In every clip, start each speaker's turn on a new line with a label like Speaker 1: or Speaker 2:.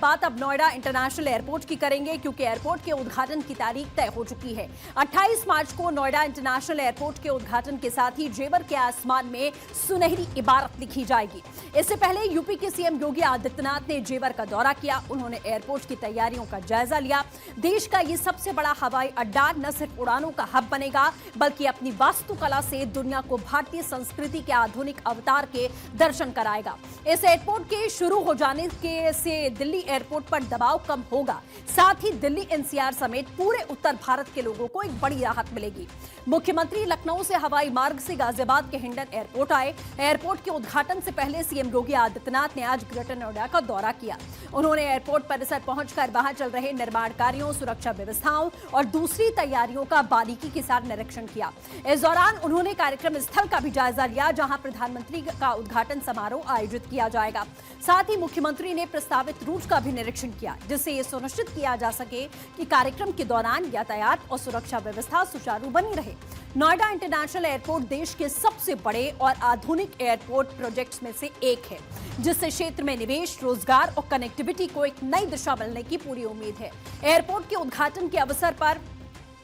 Speaker 1: बात अब Noida international airport की करेंगे क्योंकि एयरपोर्ट के उद्घाटन की तारीख तय हो चुकी है। 28 मार्च को नोएडा इंटरनेशनल एयरपोर्ट के उद्घाटन के साथ ही जेवर के आसमान में सुनहरी इबारत लिखी जाएगी। इससे पहले यूपी के सीएम योगी आदित्यनाथ ने जेवर का दौरा किया। उन्होंने एयरपोर्ट की तैयारियों का जायजा लिया। देश का ये सबसे बड़ा हवाई अड्डा न सिर्फ उड़ानों का हब बनेगा बल्कि अपनी वास्तुकला से दुनिया को भारतीय संस्कृति के आधुनिक अवतार के दर्शन कराएगा। इस एयरपोर्ट के शुरू हो जाने से दिल्ली एयरपोर्ट पर दबाव कम होगा, साथ ही दिल्ली एनसीआर समेत पूरे उत्तर भारत के लोगों को एक बड़ी राहत मिलेगी। मुख्यमंत्री लखनऊ से हवाई मार्ग से गाजियाबाद के हिंडन एयरपोर्ट आए। एयरपोर्ट के उद्घाटन से पहले सीएम योगी आदित्यनाथ ने आज ग्रेटर नोएडा का दौरा किया। उन्होंने एयरपोर्ट परिसर पहुंचकर वहां चल रहे निर्माण कार्यों, सुरक्षा व्यवस्थाओं और दूसरी तैयारियों का बारीकी के साथ निरीक्षण किया। इस दौरान उन्होंने कार्यक्रम स्थल का भी जायजा लिया, जहां प्रधानमंत्री का उद्घाटन समारोह आयोजित किया जाएगा। साथ ही मुख्यमंत्री ने प्रस्तावित रूट का भी निरीक्षण किया, जिससे यह सुनिश्चित किया जा सके कि कार्यक्रम के दौरान यातायात और सुरक्षा व्यवस्था सुचारू बनी रहे। नोएडा इंटरनेशनल एयरपोर्ट देश के सबसे बड़े और आधुनिक एयरपोर्ट प्रोजेक्ट्स में से एक है, जिससे क्षेत्र में निवेश, रोजगार और कनेक्टिविटी को एक नई दिशा मिलने की पूरी उम्मीद है। एयरपोर्ट के उद्घाटन के अवसर पर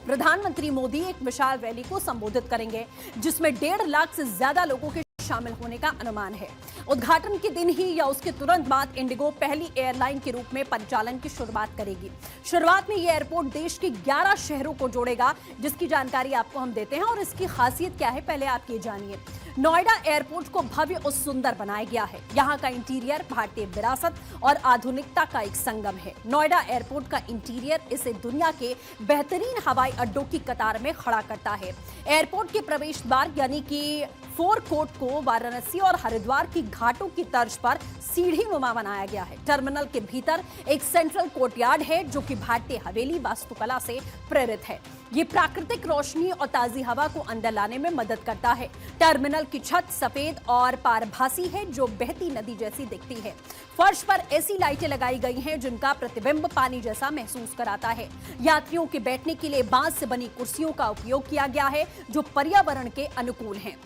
Speaker 1: प्रधानमंत्री मोदी एक विशाल रैली को संबोधित करेंगे, जिसमें 1.5 लाख से ज्यादा लोगों के शामिल होने का अनुमान है। उद्घाटन के दिन ही या उसके तुरंत बाद इंडिगो पहली एयरलाइन के रूप में परिचालन की शुरुआत करेगी। शुरुआत में यह एयरपोर्ट देश के 11 शहरों को जोड़ेगा, जिसकी जानकारी आपको हम देते हैं और इसकी खासियत क्या है पहले आप ये जानिए। नोएडा एयरपोर्ट को भव्य और सुंदर बनाया गया है। यहाँ का इंटीरियर भारतीय विरासत और आधुनिकता का एक संगम है। नोएडा एयरपोर्ट का इंटीरियर इसे दुनिया के बेहतरीन हवाई अड्डों की कतार में खड़ा करता है। एयरपोर्ट के प्रवेश द्वार यानी कि फोर कोर्ट को वाराणसी और हरिद्वार की घाटों की तर्ज पर सीढ़ी नुमा बनाया गया है। टर्मिनल के भीतर एक सेंट्रल कोर्टयार्ड है, जो कि भारतीय हवेली वास्तुकला से प्रेरित है। ये प्राकृतिक रोशनी और ताजी हवा को अंदर लाने में मदद करता है। टर्मिनल की छत सफेद और पारभासी है, जो बहती नदी जैसी दिखती है। फर्श पर ऐसी लाइटें लगाई गई हैं जिनका प्रतिबिंब पानी जैसा महसूस कराता है। यात्रियों के बैठने के लिए बांस से बनी कुर्सियों का उपयोग किया गया है, जो पर्यावरण के अनुकूल हैं।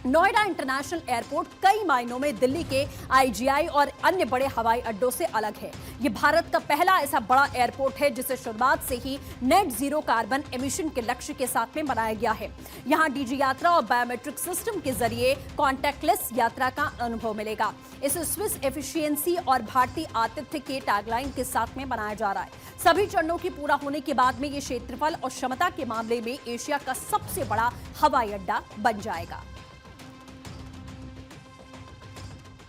Speaker 1: नोएडा इंटरनेशनल एयरपोर्ट कई मायनों में दिल्ली के आईजीआई और अन्य बड़े हवाई अड्डों से अलग है। ये भारत का पहला ऐसा बड़ा एयरपोर्ट है जिसे शुरुआत से ही नेट जीरो कार्बन एमिशन के लक्ष्य के साथ में बनाया गया है। यहाँ डीजी यात्रा और बायोमेट्रिक सिस्टम के जरिए कॉन्टैक्टलेस यात्रा का अनुभव मिलेगा। इसे स्विस एफिशिएंसी और भारतीय आतिथ्य के टैगलाइन के साथ में बनाया जा रहा है। सभी चरणों के पूरा होने के बाद में ये क्षेत्रफल और क्षमता के मामले में एशिया का सबसे बड़ा हवाई अड्डा बन जाएगा।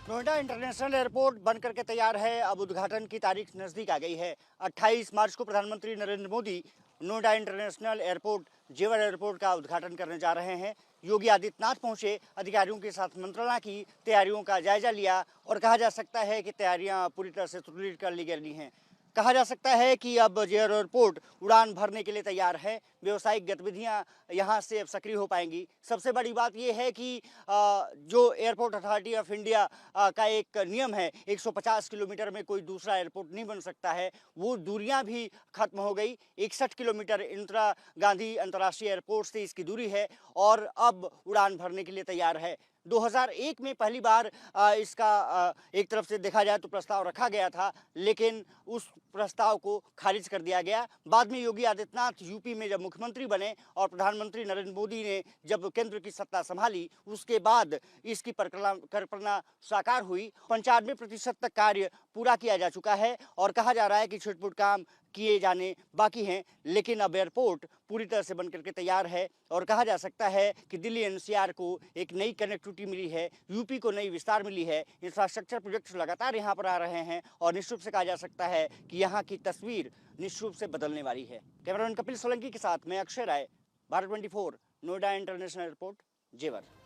Speaker 2: नोएडा इंटरनेशनल एयरपोर्ट बन करके तैयार है। अब उद्घाटन की तारीख नज़दीक आ गई है। 28 मार्च को प्रधानमंत्री नरेंद्र मोदी नोएडा इंटरनेशनल एयरपोर्ट जेवर एयरपोर्ट का उद्घाटन करने जा रहे हैं। योगी आदित्यनाथ पहुंचे, अधिकारियों के साथ मंत्रणा की, तैयारियों का जायजा लिया और कहा जा सकता है कि तैयारियां पूरी तरह से सुदृढ़ कर ली गई हैं। कहा जा सकता है कि अब जेवर एयरपोर्ट उड़ान भरने के लिए तैयार है। व्यावसायिक गतिविधियां यहां से अब सक्रिय हो पाएंगी। सबसे बड़ी बात यह है कि जो एयरपोर्ट अथॉरिटी ऑफ इंडिया का एक नियम है, 150 किलोमीटर में कोई दूसरा एयरपोर्ट नहीं बन सकता है, वो दूरियां भी खत्म हो गई। 61 किलोमीटर इंदिरा गांधी अंतर्राष्ट्रीय एयरपोर्ट से इसकी दूरी है और अब उड़ान भरने के लिए तैयार है। 2001 में पहली बार इसका एक तरफ से देखा जाए तो प्रस्ताव रखा गया था, लेकिन उस प्रस्ताव को खारिज कर दिया गया। बाद में योगी आदित्यनाथ यूपी में जब मुख्यमंत्री बने और प्रधानमंत्री नरेंद्र मोदी ने जब केंद्र की सत्ता संभाली, उसके बाद इसकी परिकल्पना साकार हुई। 95% तक कार्य पूरा किया जा चुका है और कहा जा रहा है कि छोटे-मोटे काम किए जाने बाकी हैं, लेकिन अब एयरपोर्ट पूरी तरह से बनकर के तैयार है और कहा जा सकता है कि दिल्ली एनसीआर को एक नई कनेक्टिविटी मिली है, यूपी को नई विस्तार मिली है। इंफ्रास्ट्रक्चर प्रोजेक्ट्स लगातार यहाँ पर आ रहे हैं और निश्चित रूप से कहा जा सकता है कि यहाँ की तस्वीर निश्चित रूप से बदलने वाली है। कैमरामैन कपिल सोलंकी के साथ मैं अक्षय राय, भारत 24, नोएडा इंटरनेशनल एयरपोर्ट, जेवर।